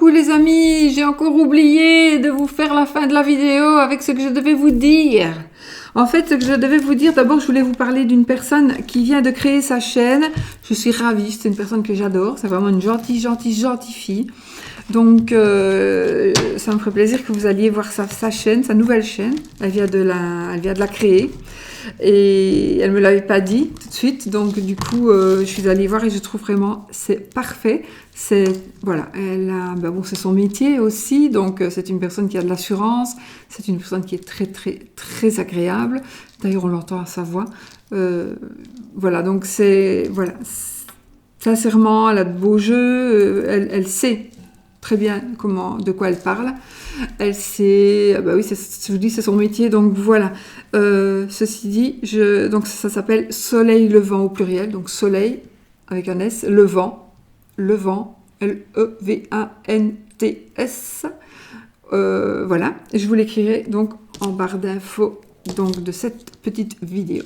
coucou les amis, j'ai encore oublié de vous faire la fin de la vidéo avec ce que je devais vous dire. En fait, ce que je devais vous dire, d'abord je voulais vous parler d'une personne qui vient de créer sa chaîne. Je suis ravie, c'est une personne que j'adore, c'est vraiment une gentille fille. Donc ça me ferait plaisir que vous alliez voir sa chaîne, sa nouvelle chaîne. Elle vient de la créer. Et elle me l'avait pas dit tout de suite, donc du coup je suis allée voir et je trouve vraiment c'est parfait. C'est voilà, elle a bon, c'est son métier aussi, donc c'est une personne qui a de l'assurance, c'est une personne qui est très agréable. D'ailleurs on l'entend à sa voix. Voilà, donc c'est voilà, sincèrement elle a de beaux jeux, elle sait très bien de quoi elle parle. Elle sait, bah oui, je vous dis, c'est son métier, donc voilà. Ceci dit, donc ça s'appelle Soleil Levant au pluriel, donc Soleil avec un S, Levant, Levants, voilà. Je vous l'écrirai donc en barre d'infos donc de cette petite vidéo.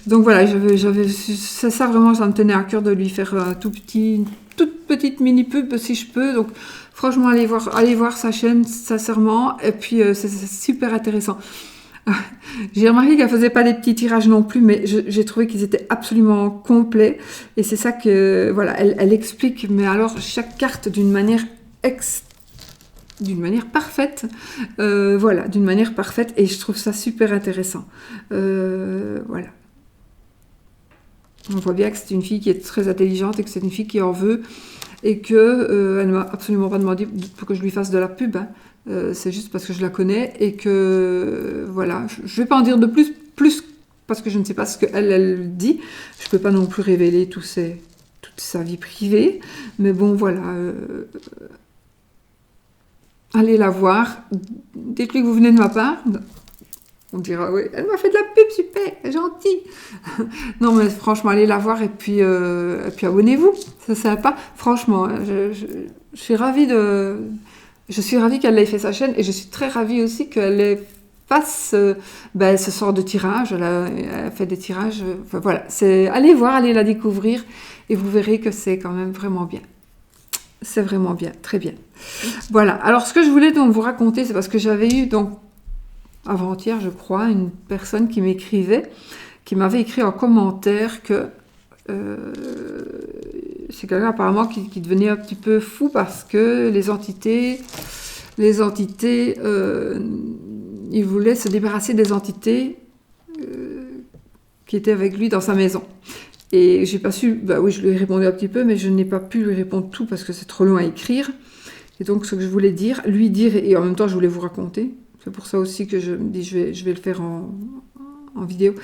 Donc voilà, ça vraiment, ça me tenait à cœur de lui faire une toute petite mini pub si je peux. Donc franchement, allez voir sa chaîne, sincèrement. Et puis c'est super intéressant. J'ai remarqué qu'elle faisait pas des petits tirages non plus, mais j'ai trouvé qu'ils étaient absolument complets. Et c'est ça que voilà, elle explique, mais alors chaque carte d'une manière parfaite, voilà, d'une manière parfaite, et je trouve ça super intéressant. Voilà. On voit bien que c'est une fille qui est très intelligente et que c'est une fille qui en veut et que elle ne m'a absolument pas demandé pour que je lui fasse de la pub. Hein. C'est juste parce que je la connais et que voilà, je ne vais pas en dire de plus parce que je ne sais pas ce qu'elle dit. Je ne peux pas non plus révéler toute sa vie privée, mais bon voilà. Allez la voir. Dites-lui que vous venez de ma part. On dira, oui, elle m'a fait de la pub, super, gentille. Non, mais franchement, allez la voir et puis abonnez-vous. C'est sympa. Franchement, je suis ravie qu'elle ait fait sa chaîne et je suis très ravie aussi qu'elle fasse ce sort de tirage. Elle fait des tirages. Enfin, voilà, allez voir, allez la découvrir et vous verrez que c'est quand même vraiment bien. C'est vraiment bien, très bien. Voilà. Alors, ce que je voulais donc vous raconter, c'est parce que j'avais eu donc avant-hier, je crois, une personne qui m'avait écrit en commentaire que c'est quelqu'un apparemment qui devenait un petit peu fou parce que les entités, il voulait se débarrasser des entités qui étaient avec lui dans sa maison. Et j'ai pas su, bah oui, je lui ai répondu un petit peu, mais je n'ai pas pu lui répondre tout parce que c'est trop long à écrire. Et donc, ce que je voulais lui dire, et en même temps, je voulais vous raconter. C'est pour ça aussi que je me dis, je vais le faire en vidéo.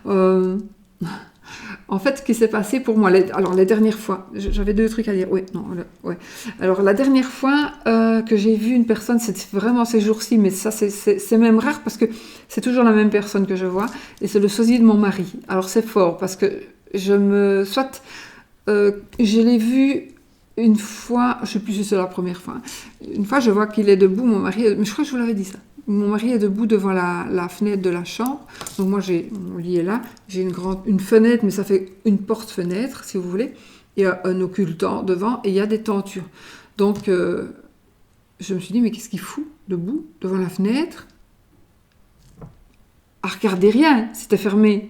En fait, ce qui s'est passé pour moi, alors la dernière fois, j'avais deux trucs à dire. Oui, non, ouais. Alors la dernière fois que j'ai vu une personne, c'est vraiment ces jours-ci, mais ça c'est même rare parce que c'est toujours la même personne que je vois, et c'est le sosie de mon mari. Alors c'est fort parce que je l'ai vu une fois, je ne sais plus si c'est la première fois. Une fois, je vois qu'il est debout, mon mari, mais je crois que je vous l'avais dit ça. Mon mari est debout devant la fenêtre de la chambre. Donc moi, mon lit est là. J'ai une fenêtre, mais ça fait une porte-fenêtre, si vous voulez. Il y a un occultant devant et il y a des tentures. Donc, je me suis dit, mais qu'est-ce qu'il fout debout devant la fenêtre à regarder rien, c'était fermé.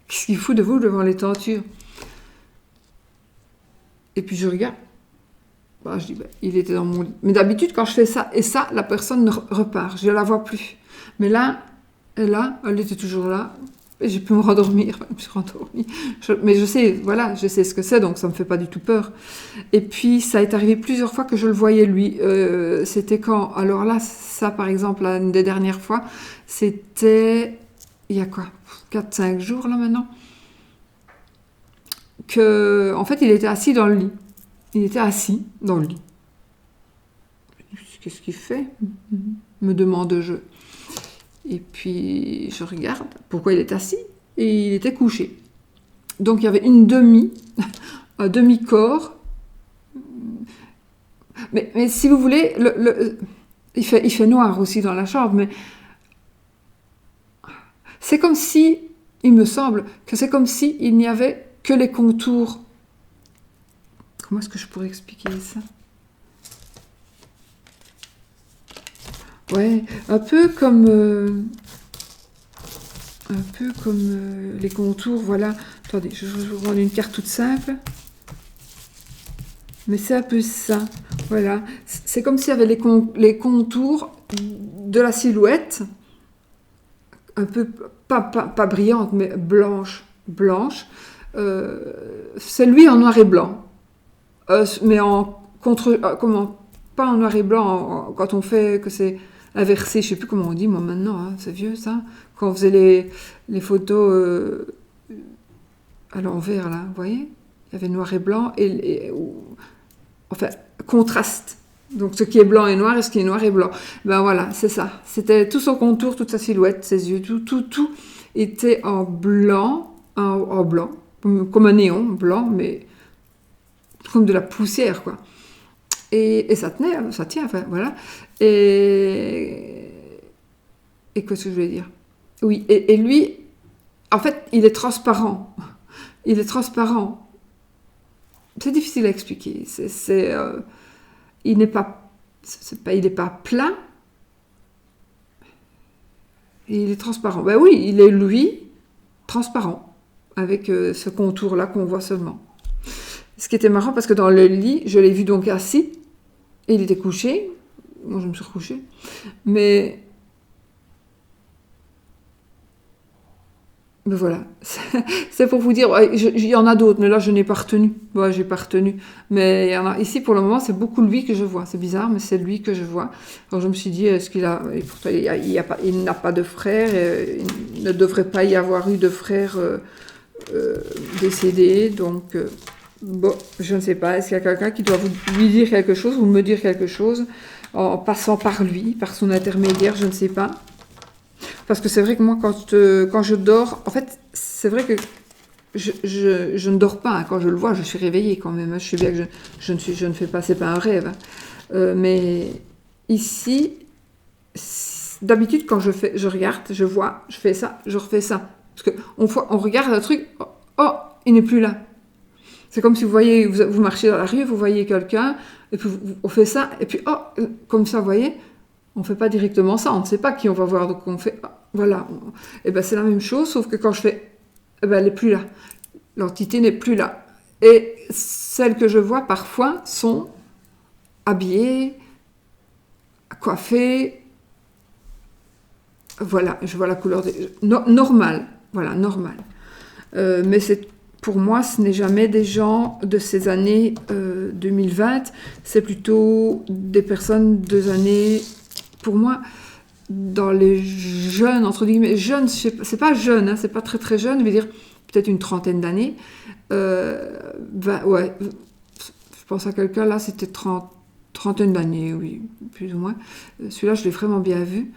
Qu'est-ce qu'il fout debout devant les tentures? Et puis je regarde. Bah, je dis, il était dans mon lit. Mais d'habitude, quand je fais ça, la personne repart. Je ne la vois plus. Mais là, elle était toujours là. Et j'ai pu me rendormir. Je me suis rendormie. Mais je sais, voilà, je sais ce que c'est, donc ça ne me fait pas du tout peur. Et puis, ça est arrivé plusieurs fois que je le voyais, lui. C'était quand? Alors là, ça, par exemple, une des dernières fois, c'était, il y a quoi? 4-5 jours, là, maintenant. En fait, il était assis dans le lit. Il était assis dans le lit. Qu'est-ce qu'il fait? Me demande-je. Et puis, je regarde pourquoi il est assis. Et il était couché. Donc, il y avait un demi-corps. Mais si vous voulez, il fait noir aussi dans la chambre, mais c'est comme si, il me semble, que c'est comme si il n'y avait que les contours. Comment est-ce que je pourrais expliquer ça? Ouais, un peu comme les contours, voilà. Attendez, je vous prends une carte toute simple. Mais c'est un peu ça, voilà. C'est comme s'il y avait les contours de la silhouette, un peu, pas brillante, mais blanche. C'est lui en noir et blanc. Mais en contre... comment? Pas en noir et blanc, quand on fait que c'est inversé, je sais plus comment on dit, moi, maintenant, hein, c'est vieux, ça. Quand on faisait les photos à l'envers, là, vous voyez? Il y avait noir et blanc, enfin, contraste. Donc, ce qui est blanc et noir et ce qui est noir et blanc. Ben voilà, c'est ça. C'était tout son contour, toute sa silhouette, ses yeux, tout était en blanc, en blanc, comme un néon blanc, mais comme de la poussière, quoi. Et ça tenait, ça tient, enfin, voilà. Et qu'est-ce que je voulais dire? Oui, et lui, en fait, il est transparent. Il est transparent. C'est difficile à expliquer. Il n'est pas, il n'est pas plat. Et il est transparent. Ben oui, il est lui, transparent, avec ce contour-là qu'on voit seulement. Ce qui était marrant, parce que dans le lit, je l'ai vu donc assis, et il était couché. Moi, je me suis recouchée. Mais voilà, c'est pour vous dire, il y en a d'autres, mais là je n'ai pas retenu. Ouais, j'ai pas retenu. Mais il y en a, ici pour le moment, c'est beaucoup lui que je vois. C'est bizarre, mais c'est lui que je vois. Alors je me suis dit, est-ce qu'il a. Et pourtant, il n'a pas de frère, il ne devrait pas y avoir eu de frère décédé. Donc, bon, je ne sais pas. Est-ce qu'il y a quelqu'un qui doit lui dire quelque chose ou me dire quelque chose en passant par lui, par son intermédiaire, je ne sais pas. Parce que c'est vrai que moi, quand je dors, en fait, c'est vrai que je ne dors pas. Hein. Quand je le vois, je suis réveillée quand même. Je sais bien que je ne fais pas, c'est pas un rêve. Mais ici, d'habitude, quand je regarde, je vois, je fais ça, je refais ça. Parce qu'on regarde un truc, oh, il n'est plus là. C'est comme si vous voyez, vous marchez dans la rue, vous voyez quelqu'un, et puis on fait ça, et puis oh, comme ça, vous voyez. On ne fait pas directement ça, on ne sait pas qui on va voir, donc on fait, voilà. Et ben c'est la même chose, sauf que quand je fais, eh ben elle n'est plus là. L'entité n'est plus là. Et celles que je vois parfois sont habillées, coiffées, voilà, je vois la couleur normale, voilà, normale. Mais pour moi, ce n'est jamais des gens de ces années 2020, c'est plutôt des personnes des années... Pour moi, dans les jeunes, entre guillemets, jeunes, c'est pas jeune, hein, c'est pas très très jeune, je veux dire peut-être une trentaine d'années. Ouais, je pense à quelqu'un là, c'était trentaine d'années, oui, plus ou moins. Celui-là, je l'ai vraiment bien vu.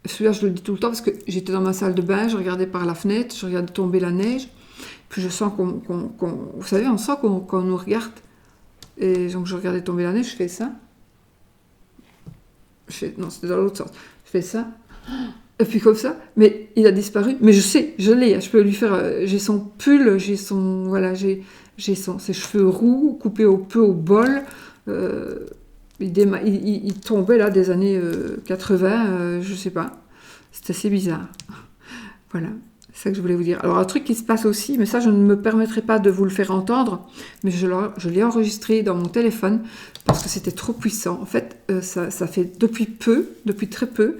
Celui-là, je le dis tout le temps parce que j'étais dans ma salle de bain, je regardais par la fenêtre, je regardais tomber la neige, puis je sens vous savez, on sent qu'on nous regarde. Et donc, je regardais tomber la neige, je fais ça. Non, c'était dans l'autre sens. Je fais ça, et puis comme ça, mais il a disparu. Mais je sais, je l'ai, je peux lui faire... j'ai son pull, j'ai son... Voilà, j'ai ses cheveux roux, coupés peu au bol. Il tombait là des années 80, je sais pas. C'était assez bizarre. Voilà, c'est ça que je voulais vous dire. Alors un truc qui se passe aussi, mais ça je ne me permettrai pas de vous le faire entendre, mais je l'ai enregistré dans mon téléphone parce que c'était trop puissant. En fait, ça fait depuis très peu,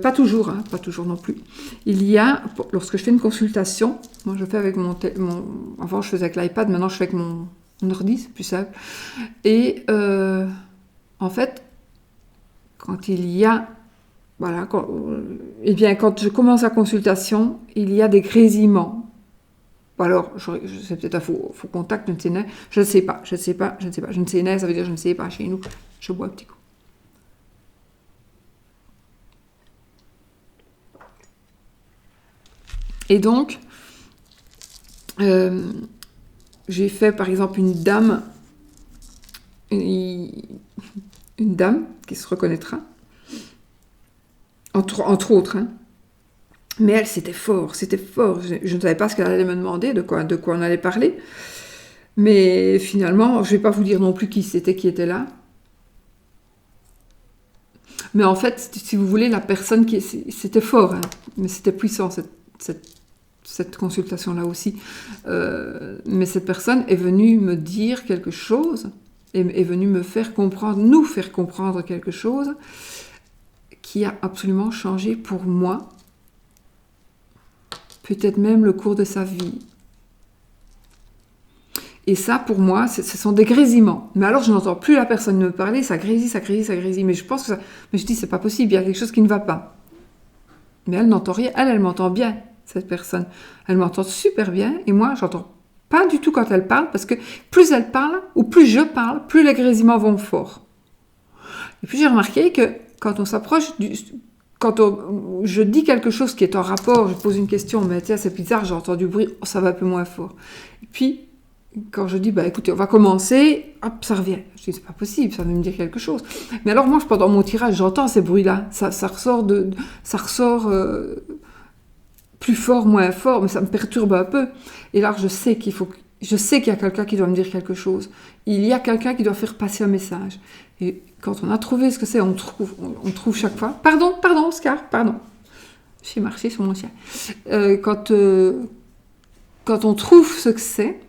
pas toujours non plus. Il y a, lorsque je fais une consultation, moi je fais avec avant je faisais avec l'iPad, maintenant je fais avec mon ordi, c'est plus simple. Et en fait, quand il y a voilà, quand je commence la consultation, il y a des grésillements. Alors, c'est peut-être un faux contact, je ne sais pas. Je ne sais pas. Je ne sais pas, ça veut dire je ne sais pas chez nous. Je bois un petit coup. Et donc, j'ai fait par exemple une dame qui se reconnaîtra. Entre autres, hein. Mais elle, c'était fort. Je ne savais pas ce qu'elle allait me demander, de quoi on allait parler. Mais finalement, je ne vais pas vous dire non plus qui était là. Mais en fait, si vous voulez, la personne c'était fort, hein, mais c'était puissant, cette consultation-là aussi. Mais cette personne est venue me dire quelque chose, est venue me faire comprendre, nous faire comprendre quelque chose qui a absolument changé pour moi, peut-être même le cours de sa vie. Et ça, pour moi, ce sont des grésillements. Mais alors, je n'entends plus la personne me parler, ça grésille, ça grésille, ça grésille. Mais je pense que ça... Mais je dis, c'est pas possible, il y a quelque chose qui ne va pas. Mais elle n'entend rien. Elle m'entend bien, cette personne. Elle m'entend super bien. Et moi, j'entends pas du tout quand elle parle, parce que plus elle parle, ou plus je parle, plus les grésillements vont fort. Et puis, j'ai remarqué que quand on s'approche du... je dis quelque chose qui est en rapport, je pose une question, mais tiens, c'est bizarre, j'entends du bruit, ça va un peu moins fort. Et puis, quand je dis, écoutez, on va commencer, hop, ça revient. Je dis, c'est pas possible, ça veut me dire quelque chose. Mais alors moi, pendant mon tirage, j'entends ces bruits-là. Ça ressort plus fort, moins fort, mais ça me perturbe un peu. Et là, je sais qu'il y a quelqu'un qui doit me dire quelque chose. Il y a quelqu'un qui doit faire passer un message. Et quand on a trouvé ce que c'est, on trouve chaque fois. Pardon, Oscar, pardon. J'ai marché sur mon chien. Quand on trouve ce que c'est,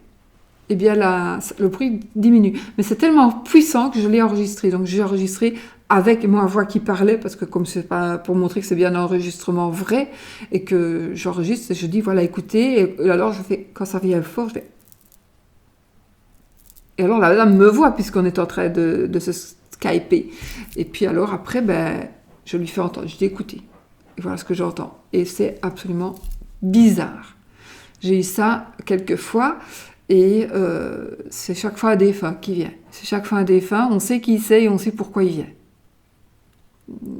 eh bien le bruit diminue. Mais c'est tellement puissant que je l'ai enregistré. Donc j'ai enregistré avec ma voix qui parlait, parce que comme c'est pas pour montrer que c'est bien un enregistrement vrai, et que j'enregistre et je dis, voilà, écoutez, et alors je fais, quand ça vient fort, je fais... Et alors la dame me voit, puisqu'on est en train de se skyper. Et puis alors après, je lui fais entendre, je dis, écoutez, et voilà ce que j'entends. Et c'est absolument bizarre. J'ai eu ça quelques fois, et c'est chaque fois un défunt qui vient. C'est chaque fois un défunt, on sait qui c'est et on sait pourquoi il vient.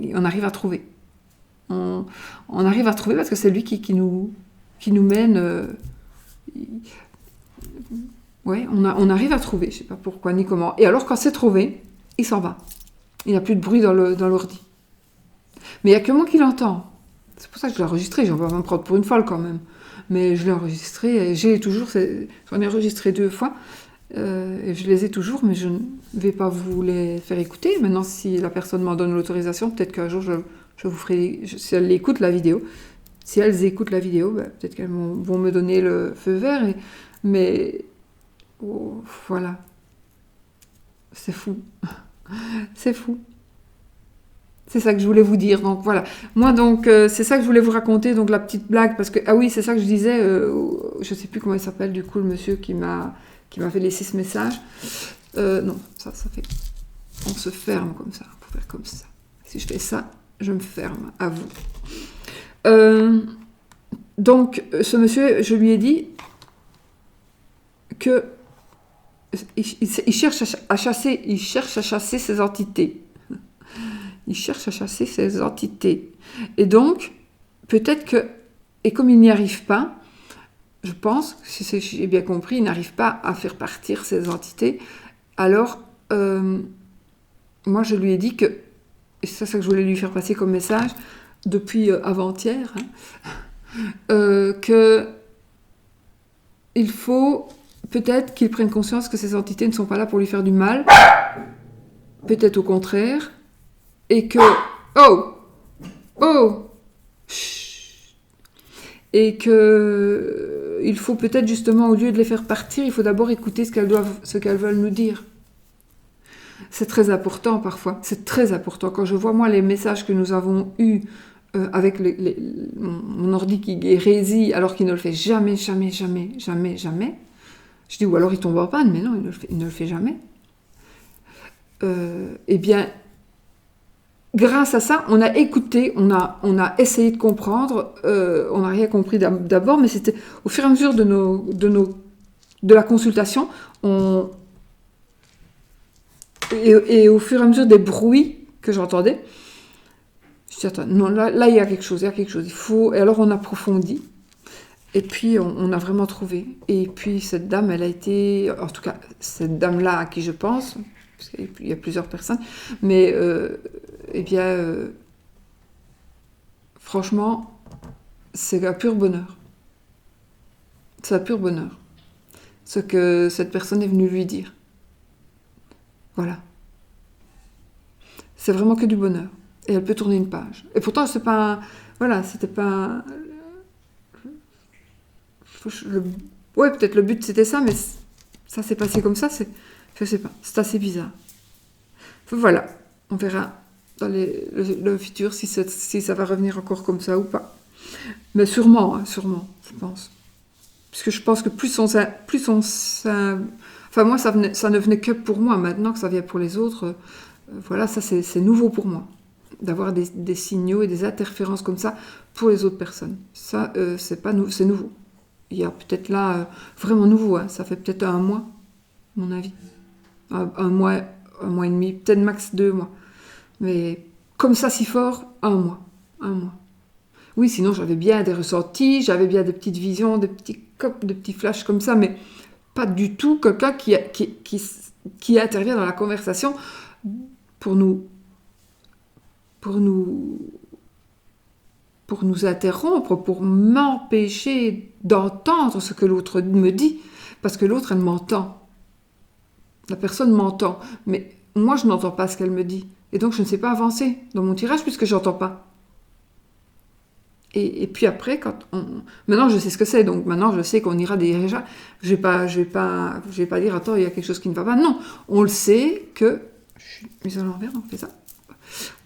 Et on arrive à trouver. On arrive à trouver parce que c'est lui qui nous mène... ouais, on arrive à trouver, je ne sais pas pourquoi ni comment. Et alors quand c'est trouvé, il s'en va. Il n'y a plus de bruit dans l'ordi. Mais il n'y a que moi qui l'entends. C'est pour ça que je l'ai enregistré, j'en vais me prendre pour une folle quand même. Mais je l'ai enregistré, et j'en ai enregistré 2 fois, et je les ai toujours, mais je ne vais pas vous les faire écouter. Maintenant, si la personne m'en donne l'autorisation, peut-être qu'un jour, je vous ferai, si elles écoutent la vidéo, peut-être qu'elles vont me donner le feu vert, mais voilà, c'est fou, c'est fou. C'est ça que je voulais vous dire. Donc voilà. Moi donc c'est ça que je voulais vous raconter. Donc la petite blague, parce que ah oui, c'est ça que je disais. Je sais plus comment il s'appelle du coup le monsieur qui m'avait laissé ce message. Non, ça fait. On se ferme comme ça. Faut faire comme ça. Si je fais ça, je me ferme à vous. Donc ce monsieur, je lui ai dit que il cherche à chasser ces entités. Il cherche à chasser ces entités. Et donc, peut-être que, et comme il n'y arrive pas, je pense, si j'ai bien compris, il n'arrive pas à faire partir ces entités, alors, moi je lui ai dit que, et c'est ça que je voulais lui faire passer comme message, depuis avant-hier, que il faut peut-être qu'il prenne conscience que ces entités ne sont pas là pour lui faire du mal, peut-être au contraire, et que... Chut. Et que... il faut peut-être justement, au lieu de les faire partir, il faut d'abord écouter ce qu'elles veulent nous dire. C'est très important parfois, c'est très important. Quand je vois moi les messages que nous avons eus avec mon ordi qui grésille alors qu'il ne le fait jamais, je dis ou alors il tombe en panne, mais non, il ne le fait jamais. Eh bien... grâce à ça, on a écouté, on a essayé de comprendre, on n'a rien compris d'abord, mais c'était au fur et à mesure de la consultation, et au fur et à mesure des bruits que j'entendais, je dis attends, non, là il y a quelque chose, il faut, et alors on approfondit, et puis on a vraiment trouvé, et puis cette dame, elle a été, en tout cas cette dame-là à qui je pense, parce qu'il y a plusieurs personnes, mais eh bien, franchement, c'est un pur bonheur. C'est un pur bonheur. Ce que cette personne est venue lui dire. Voilà. C'est vraiment que du bonheur. Et elle peut tourner une page. Et pourtant, c'est pas... Voilà, c'était pas... Ouais, peut-être le but c'était ça, mais ça s'est passé comme ça, je sais pas, c'est assez bizarre. Voilà, on verra dans le futur si ça va revenir encore comme ça ou pas. Mais sûrement, hein, sûrement, je pense. Parce que je pense que plus on enfin moi, ça ne venait que pour moi. Maintenant que ça vient pour les autres, voilà, ça c'est nouveau pour moi. D'avoir des signaux et des interférences comme ça pour les autres personnes. Ça, c'est nouveau. Il y a peut-être là, vraiment nouveau, hein, ça fait peut-être 1 mois, à mon avis. Un mois et demi, peut-être max 2 mois. Mais comme ça, si fort, 1 mois. 1 mois. Oui, sinon j'avais bien des ressentis, j'avais bien des petites visions, des petits copes, des petits flashs comme ça, mais pas du tout quelqu'un qui intervient dans la conversation pour nous interrompre, pour m'empêcher d'entendre ce que l'autre me dit, parce que l'autre, elle m'entend. La personne m'entend, mais moi, je n'entends pas ce qu'elle me dit. Et donc, je ne sais pas avancer dans mon tirage puisque je n'entends pas. Et puis après, maintenant, je sais ce que c'est. Donc, maintenant, je sais qu'on ira déjà. Je vais pas dire, attends, il y a quelque chose qui ne va pas. Non, on le sait que... Je suis mise à l'envers, on fait ça.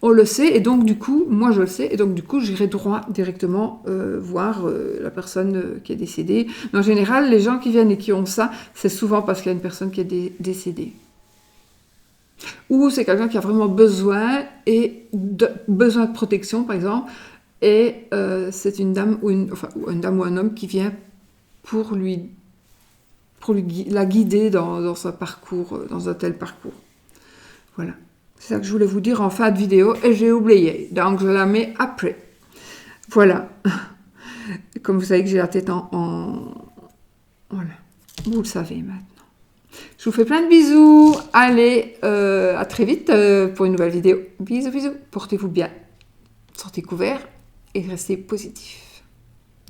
On le sait, et donc du coup, moi je le sais, et donc du coup, j'irai droit directement voir la personne qui est décédée. Mais en général, les gens qui viennent et qui ont ça, c'est souvent parce qu'il y a une personne qui est décédée. Ou c'est quelqu'un qui a vraiment besoin de protection, par exemple, et c'est une dame ou une dame ou un homme qui vient pour la guider dans son parcours, dans un tel parcours. Voilà. C'est ça que je voulais vous dire en fin de vidéo et j'ai oublié. Donc je la mets après. Voilà. Comme vous savez que j'ai la tête en... Voilà. Vous le savez maintenant. Je vous fais plein de bisous. Allez, à très vite pour une nouvelle vidéo. Bisous, bisous. Portez-vous bien. Sortez couverts et restez positifs.